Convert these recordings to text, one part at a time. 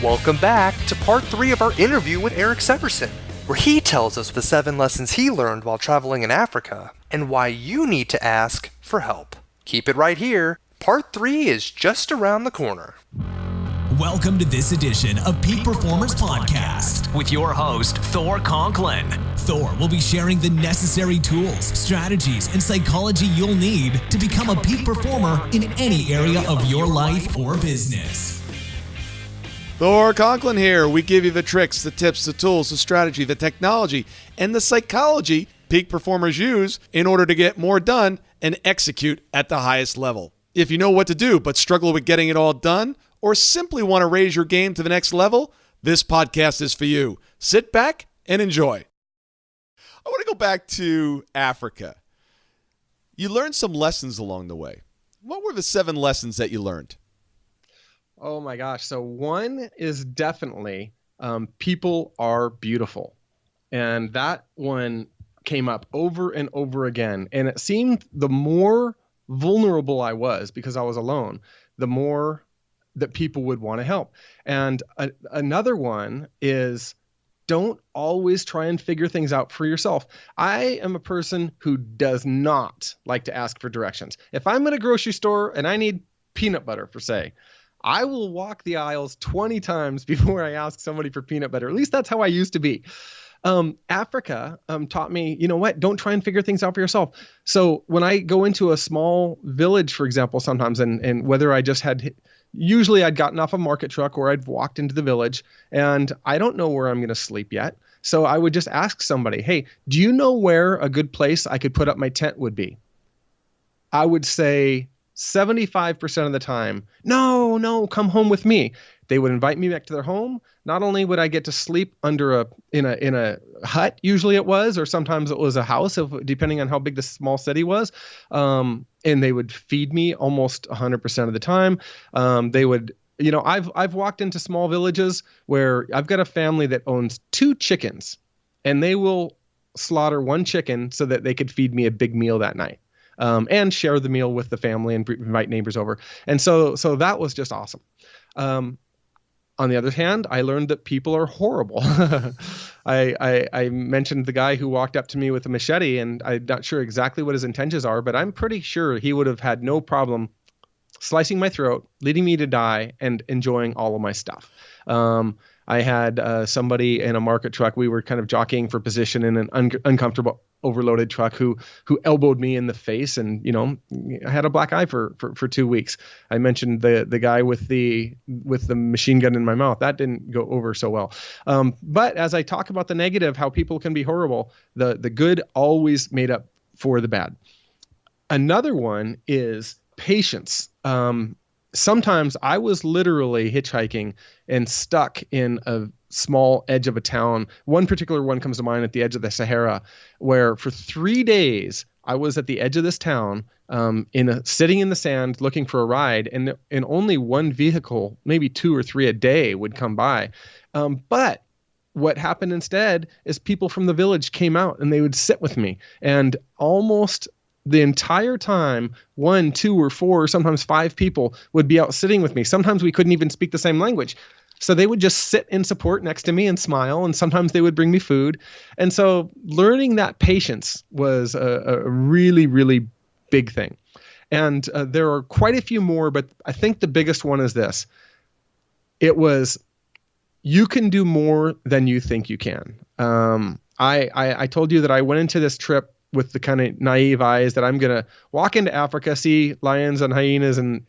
Welcome back to part 3 of our interview with Erik Seversen, where he tells us the 7 lessons he learned while traveling in Africa and why you need to ask for help. Keep it right here. Part 3 is just around the corner. Welcome to this edition of Peak Performance Podcast with your host, Thor Conklin. Thor will be sharing the necessary tools, strategies, and psychology you'll need to become a peak performer in any area of your life or business. Thor Conklin here. We give you the tricks, the tips, the tools, the strategy, the technology, and the psychology peak performers use in order to get more done and execute at the highest level. If you know what to do but struggle with getting it all done, or simply want to raise your game to the next level, this podcast is for you. Sit back and enjoy. I want to go back to Africa. You learned some lessons along the way. What were the 7 lessons that you learned? Oh my gosh. So one is definitely people are beautiful. And that one came up over and over again. And it seemed the more vulnerable I was because I was alone, the more that people would want to help. And another one is don't always try and figure things out for yourself. I am a person who does not like to ask for directions. If I'm in a grocery store and I need peanut butter, for say, I will walk the aisles 20 times before I ask somebody for peanut butter. At least that's how I used to be. Africa taught me, you know what, don't try and figure things out for yourself. So when I go into a small village, for example, sometimes, and whether I just had, usually I'd gotten off a market truck or I'd walked into the village and I don't know where I'm going to sleep yet. So I would just ask somebody, hey, do you know where a good place I could put up my tent would be? I would say 75% of the time, no, come home with me. They would invite me back to their home. Not only would I get to sleep under in a hut, usually it was, or sometimes it was a house, depending on how big the small city was. And they would feed me almost 100% of the time. They would, I've walked into small villages where I've got a family that owns 2 chickens, and they will slaughter 1 chicken so that they could feed me a big meal that night. And share the meal with the family and invite neighbors over. And so that was just awesome. On the other hand, I learned that people are horrible. I mentioned the guy who walked up to me with a machete, and I'm not sure exactly what his intentions are, but I'm pretty sure he would have had no problem slicing my throat, leading me to die, and enjoying all of my stuff. I had somebody in a market truck. We were kind of jockeying for position in an uncomfortable overloaded truck who elbowed me in the face, and I had a black eye for 2 weeks. I mentioned the guy with the machine gun in my mouth. That didn't go over so well. But as I talk about the negative, how people can be horrible, the good always made up for the bad. Another one is patience. Sometimes I was literally hitchhiking and stuck in a small edge of a town. One particular one comes to mind at the edge of the Sahara, where for 3 days I was at the edge of this town, sitting in the sand looking for a ride, and only one vehicle, maybe 2 or 3 a day, would come by. But what happened instead is people from the village came out and they would sit with me, and almost the entire time, 1, 2, or 4, or sometimes 5 people would be out sitting with me. Sometimes we couldn't even speak the same language. So they would just sit in support next to me and smile, and sometimes they would bring me food. And so learning that patience was a really, really big thing. And there are quite a few more, but I think the biggest one is this. It was, you can do more than you think you can. I told you that I went into this trip with the kind of naive eyes that I'm going to walk into Africa, see lions and hyenas and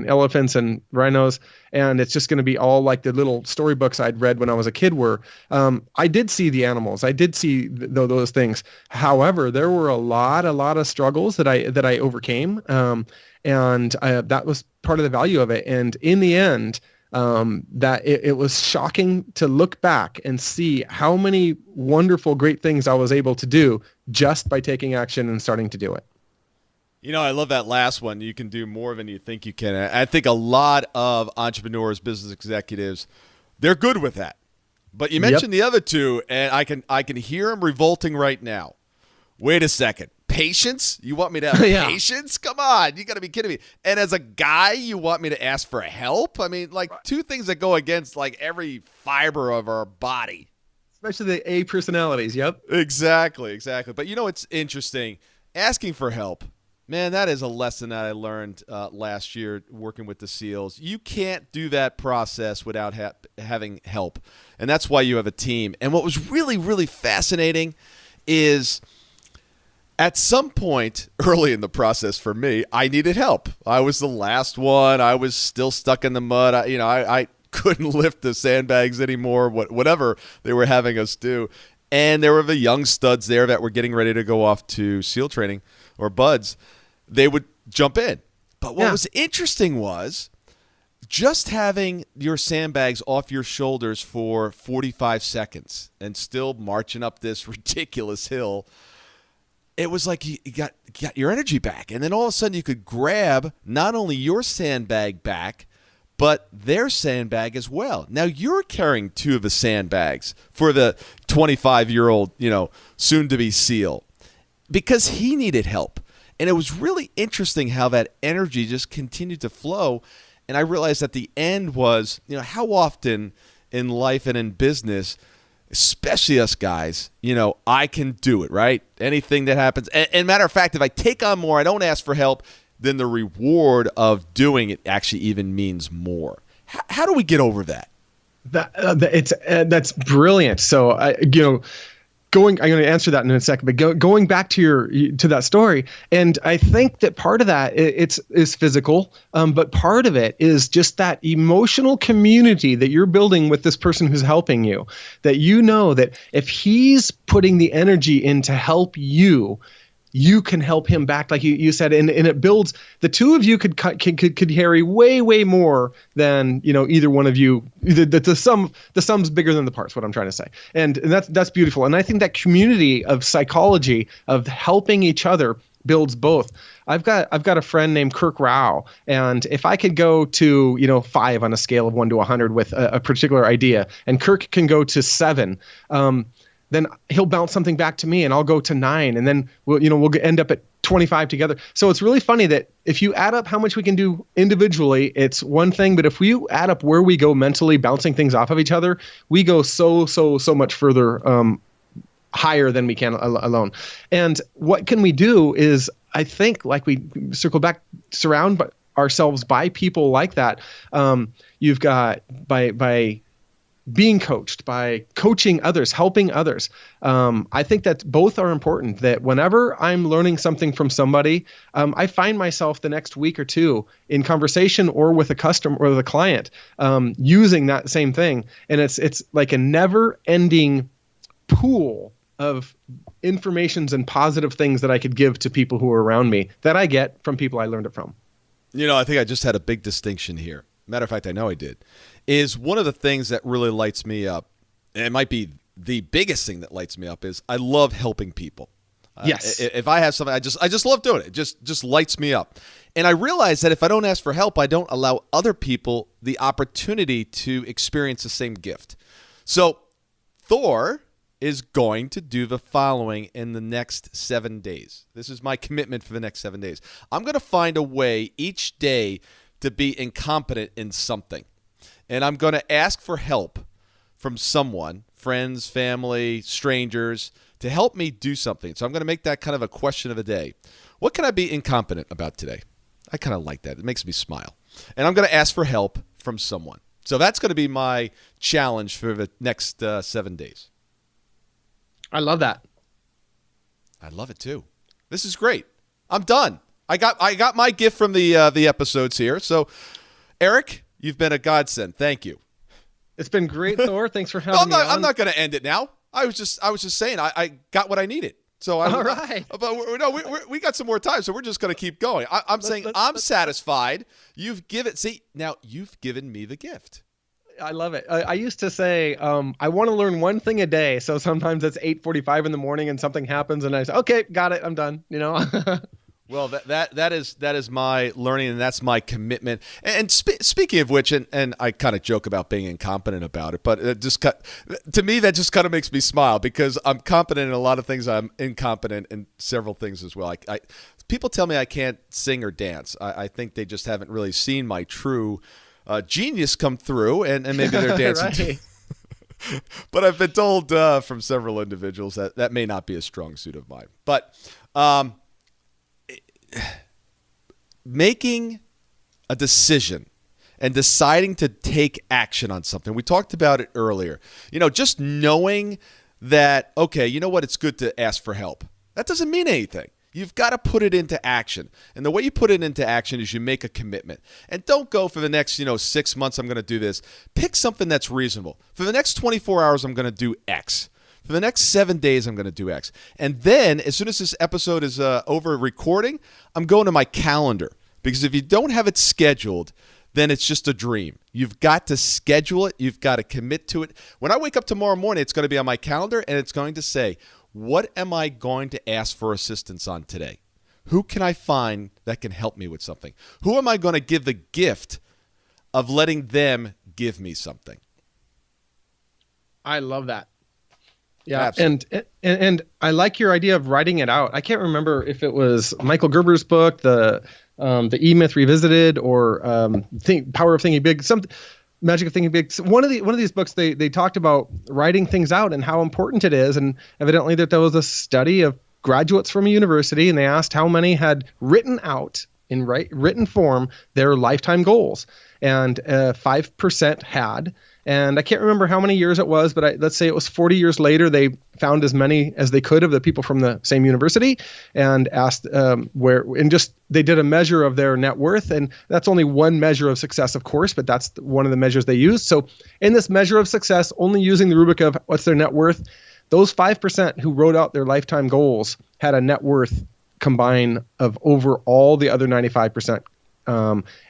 elephants and rhinos, and it's just going to be all like the little storybooks I'd read when I was a kid were. I did see the animals. I did see those things. However, there were a lot of struggles that I overcame, and that was part of the value of it. And in the end, that it was shocking to look back and see how many wonderful, great things I was able to do just by taking action and starting to do it. I love that last one. You can do more than you think you can. I think a lot of entrepreneurs, business executives, they're good with that. But you mentioned the other 2, and I can hear them revolting right now. Wait a second. patience? You want me to have Yeah. patience? Come on, you got to be kidding me. And as a guy, you want me to ask for help? I mean, like two things that go against like every fiber of our body. Especially the A personalities. Yep. Exactly. But it's interesting. Asking for help, man, that is a lesson that I learned last year working with the SEALs. You can't do that process without having help. And that's why you have a team. And what was really, really fascinating is at some point early in the process for me, I needed help. I was the last one. I was still stuck in the mud. I couldn't lift the sandbags anymore, whatever they were having us do. And there were the young studs there that were getting ready to go off to SEAL training or buds. They would jump in. But what was interesting was just having your sandbags off your shoulders for 45 seconds and still marching up this ridiculous hill. It was like you got your energy back. And then all of a sudden you could grab not only your sandbag back, but their sandbag as well. Now you're carrying two of the sandbags for the 25-year-old, soon-to-be SEAL because he needed help. And it was really interesting how that energy just continued to flow. And I realized at the end was, how often in life and in business, especially us guys, I can do it, right? Anything that happens. And matter of fact, if I take on more, I don't ask for help, then the reward of doing it actually even means more. How do we get over that? That's brilliant. So I'm going to answer that in a second, but going back to that story, and I think that part of that is physical, but part of it is just that emotional community that you're building with this person who's helping you. That that if he's putting the energy in to help you, you can help him back, like you said, and it builds. The two of you could carry way more than either one of you. The sum's bigger than the parts. What I'm trying to say, and that's beautiful. And I think that community of psychology of helping each other builds both. I've got a friend named Kirk Rao, and if I could go to 5 on a scale of 1 to 100 with a particular idea, and Kirk can go to 7. Then he'll bounce something back to me and I'll go to 9, and then we'll end up at 25 together. So it's really funny that if you add up how much we can do individually, it's one thing, but if we add up where we go mentally bouncing things off of each other, we go so much further higher than we can alone. And what can we do is, I think, like we circle back, surround ourselves by people like that. You've got by being coached, by coaching others, helping others. I think that both are important, that whenever I'm learning something from somebody, I find myself the next week or two in conversation or with a customer or with a client using that same thing. And it's like a never ending pool of informations and positive things that I could give to people who are around me that I get from people I learned it from. I think I just had a big distinction here. Matter of fact, I know I did. Is one of the things that really lights me up, and it might be the biggest thing that lights me up, is I love helping people. Yes. If I have something, I just love doing it. It just lights me up. And I realize that if I don't ask for help, I don't allow other people the opportunity to experience the same gift. So Thor is going to do the following in the next 7 days. This is my commitment for the next 7 days. I'm going to find a way each day to be incompetent in something. And I'm going to ask for help from someone, friends, family, strangers, to help me do something. So I'm going to make that kind of a question of the day. What can I be incompetent about today? I kind of like that. It makes me smile. And I'm going to ask for help from someone. So that's going to be my challenge for the next 7 days. I love that. I love it too. This is great. I'm done. I got my gift from the episodes here. So, Erik, you've been a godsend. Thank you. It's been great, Thor. Thanks for having me on. I'm not going to end it now. I was just saying I got what I needed. So all right. But we got some more time, so we're just going to keep going. I'm saying I'm satisfied. You've given me the gift. I love it. I used to say, I want to learn one thing a day. So sometimes it's 8:45 in the morning and something happens and I say, okay, got it. I'm done. Well, that is my learning, and that's my commitment. And speaking of which, and I kind of joke about being incompetent about it, but to me that just kind of makes me smile because I'm competent in a lot of things. I'm incompetent in several things as well. People tell me I can't sing or dance. I think they just haven't really seen my true genius come through, and maybe they're dancing too. But I've been told from several individuals that may not be a strong suit of mine. But making a decision and deciding to take action on something. We talked about it earlier. Just knowing that, okay, you know what? It's good to ask for help. That doesn't mean anything. You've got to put it into action. And the way you put it into action is you make a commitment. And don't go for the next, 6 months, I'm going to do this. Pick something that's reasonable. For the next 24 hours, I'm going to do X. For the next 7 days, I'm going to do X. And then, as soon as this episode is over recording, I'm going to my calendar. Because if you don't have it scheduled, then it's just a dream. You've got to schedule it. You've got to commit to it. When I wake up tomorrow morning, it's going to be on my calendar, and it's going to say, what am I going to ask for assistance on today? Who can I find that can help me with something? Who am I going to give the gift of letting them give me something? I love that. Yeah, Absolutely. and I like your idea of writing it out. I can't remember if it was Michael Gerber's book, the E-Myth Revisited, or Power of Thinking Big, Magic of Thinking Big. One of these books, they talked about writing things out and how important it is. And evidently that there was a study of graduates from a university, and they asked how many had written out in written form their lifetime goals, and 5% had. And I can't remember how many years it was, but let's say it was 40 years later, they found as many as they could of the people from the same university and asked they did a measure of their net worth. And that's only one measure of success, of course, but that's one of the measures they used. So in this measure of success, only using the rubric of what's their net worth, those 5% who wrote out their lifetime goals had a net worth combined of over all the other 95%.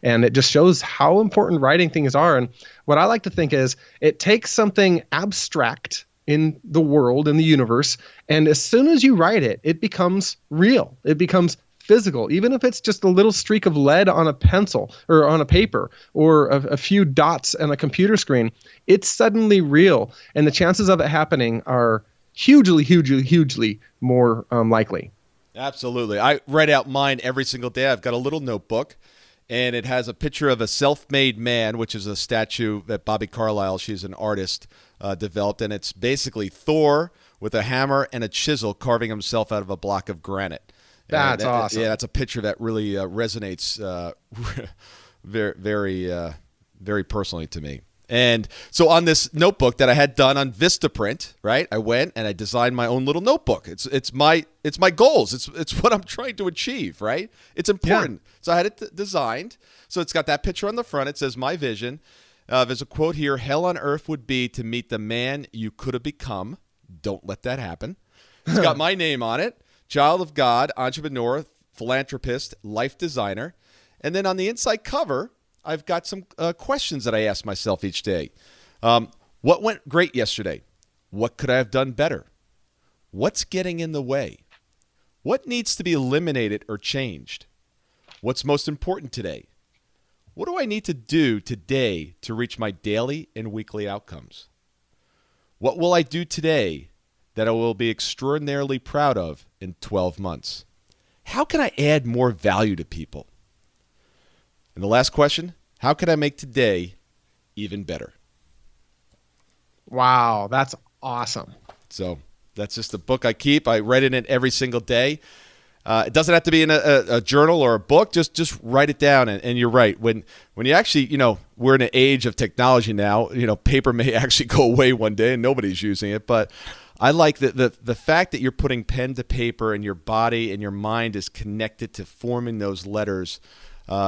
And it just shows how important writing things are. And what I like to think is it takes something abstract in the world, in the universe, and as soon as you write it, it becomes real. It becomes physical, even if it's just a little streak of lead on a pencil or on a paper or a few dots on a computer screen. It's suddenly real. And the chances of it happening are hugely, hugely, hugely more likely. Absolutely. I write out mine every single day. I've got a little notebook, and it has a picture of a self-made man, which is a statue that Bobby Carlyle, she's an artist, developed. And it's basically Thor with a hammer and a chisel carving himself out of a block of granite. That's awesome. Yeah, that's a picture that really resonates very, very, very personally to me. And so on this notebook that I had done on Vistaprint, right? I went and I designed my own little notebook. It's my goals. It's what I'm trying to achieve, right? It's important. Yeah. So I had it designed. So it's got that picture on the front. It says my vision. There's a quote here: "Hell on earth would be to meet the man you could have become. Don't let that happen." It's got my name on it: child of God, entrepreneur, philanthropist, life designer. And then on the inside cover, I've got some questions that I ask myself each day. What went great yesterday? What could I have done better? What's getting in the way? What needs to be eliminated or changed? What's most important today? What do I need to do today to reach my daily and weekly outcomes? What will I do today that I will be extraordinarily proud of in 12 months? How can I add more value to people? And the last question, how can I make today even better? Wow, that's awesome. So that's just a book I keep. I write in it every single day. It doesn't have to be in a journal or a book. Just write it down. And you're right. When you actually, we're in an age of technology now, paper may actually go away one day and nobody's using it. But I like the fact that you're putting pen to paper and your body and your mind is connected to forming those letters.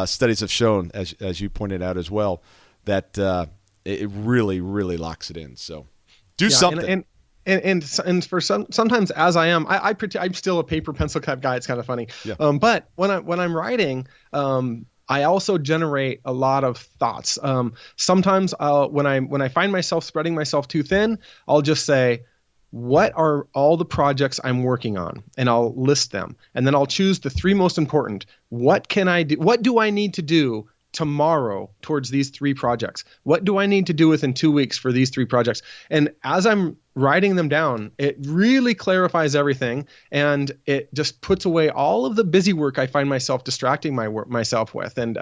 Studies have shown, as you pointed out as well, that it really, really locks it in. So do something. And for sometimes, as I am, I pretend I'm still a paper pencil type guy. It's kind of funny. Yeah. But when I'm writing, I also generate a lot of thoughts. Sometimes when I find myself spreading myself too thin, I'll just say, what are all the projects I'm working on, and I'll list them. And then I'll choose the 3 most important. What can I do? What do I need to do tomorrow towards these 3 projects? What do I need to do within 2 weeks for these 3 projects? And as I'm writing them down, it really clarifies everything, and it just puts away all of the busy work I find myself distracting myself with. And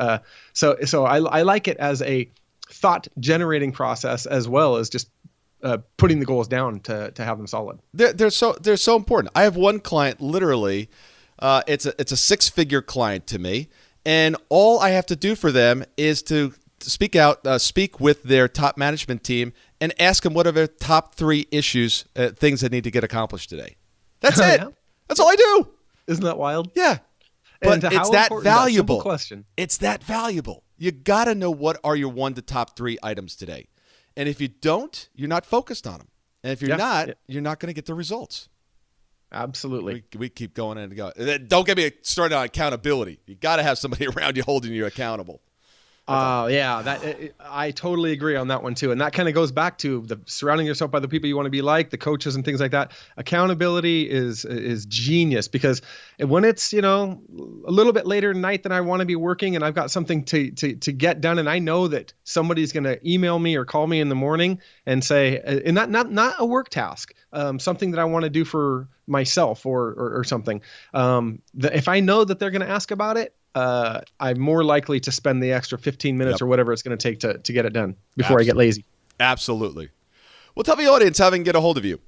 so I like it as a thought generating process, as well as just putting the goals down to have them solid. They're so important. I have one client, literally, it's a 6-figure client to me, and all I have to do for them is to speak with their top management team and ask them what are their top 3 issues, things that need to get accomplished today. That's it. Yeah. That's all I do. Isn't that wild? Yeah. But And it's how that important- valuable. simple question. It's that valuable. You got to know what are your 1 to top 3 items today. And if you don't, you're not focused on them. And if you're not, you're not going to get the results. Absolutely. We keep going and going. Don't get me started on accountability. You got to have somebody around you holding you accountable. I totally agree on that one too. And that kind of goes back to the surrounding yourself by the people you want to be like, the coaches and things like that. Accountability is genius, because when it's, a little bit later at night than I want to be working, and I've got something to get done, and I know that somebody's going to email me or call me in the morning and say, and not a work task, something that I want to do for myself or something. If I know that they're going to ask about it, I'm more likely to spend the extra 15 minutes or whatever it's going to take to get it done before I get lazy. Absolutely. Well, tell the audience how they can get a hold of you.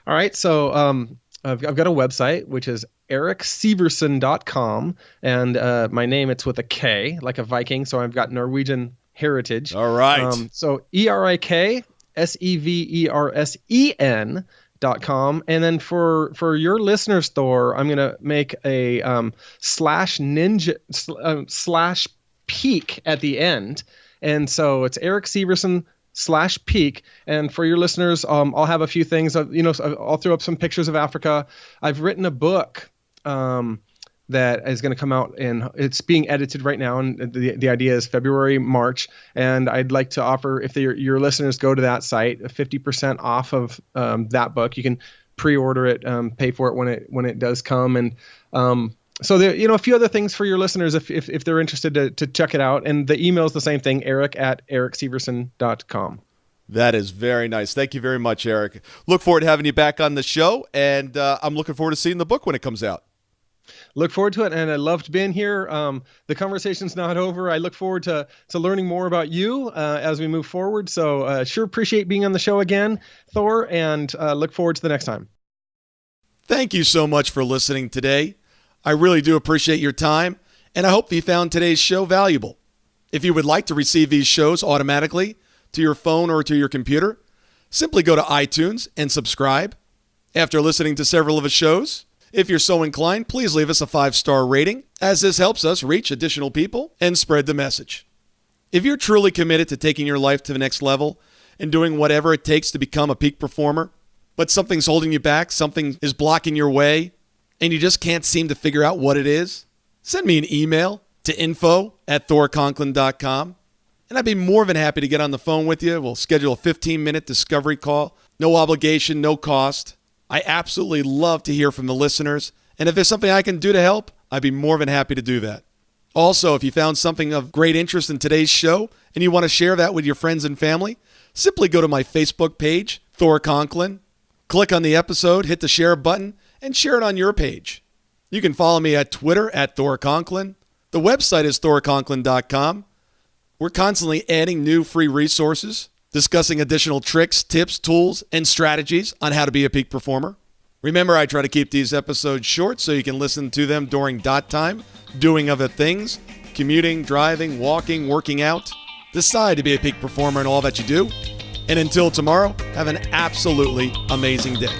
All right. So I've got a website, which is erikseversen.com. And my name, it's with a K, like a Viking. So I've got Norwegian heritage. All right. So ErikSeversen.com. And then for your listeners, Thor, I'm going to make a /peak at the end. And so it's Erik Seversen /peak. And for your listeners, I'll have a few things. I'll throw up some pictures of Africa. I've written a book that is going to come out, and it's being edited right now. And the idea is February, March. And I'd like to offer, if your listeners go to that site, 50% off of that book. You can pre-order it, pay for it when it does come. And so there, a few other things for your listeners if they're interested to check it out. And the email is the same thing, Erik@erikseversen.com. That is very nice. Thank you very much, Erik. Look forward to having you back on the show, and I'm looking forward to seeing the book when it comes out. Look forward to it, and I loved being here. The conversation's not over. I look forward to learning more about you as we move forward. So sure appreciate being on the show again, Thor, and look forward to the next time. Thank you so much for listening today. I really do appreciate your time, and I hope you found today's show valuable. If you would like to receive these shows automatically to your phone or to your computer, simply go to iTunes and subscribe. After listening to several of the shows, if you're so inclined, please leave us a 5-star rating, as this helps us reach additional people and spread the message. If you're truly committed to taking your life to the next level and doing whatever it takes to become a peak performer, but something's holding you back, something is blocking your way, and you just can't seem to figure out what it is, send me an email to info@thorconklin.com, and I'd be more than happy to get on the phone with you. We'll schedule a 15-minute discovery call. No obligation, no cost. I absolutely love to hear from the listeners, and if there's something I can do to help, I'd be more than happy to do that. Also, if you found something of great interest in today's show and you want to share that with your friends and family, simply go to my Facebook page, Thor Conklin, click on the episode, hit the share button, and share it on your page. You can follow me at Twitter @Thor Conklin. The website is thorconklin.com. We're constantly adding new free resources, discussing additional tricks, tips, tools, and strategies on how to be a peak performer. Remember, I try to keep these episodes short so you can listen to them during dot time, doing other things, commuting, driving, walking, working out. Decide to be a peak performer in all that you do. And until tomorrow, have an absolutely amazing day.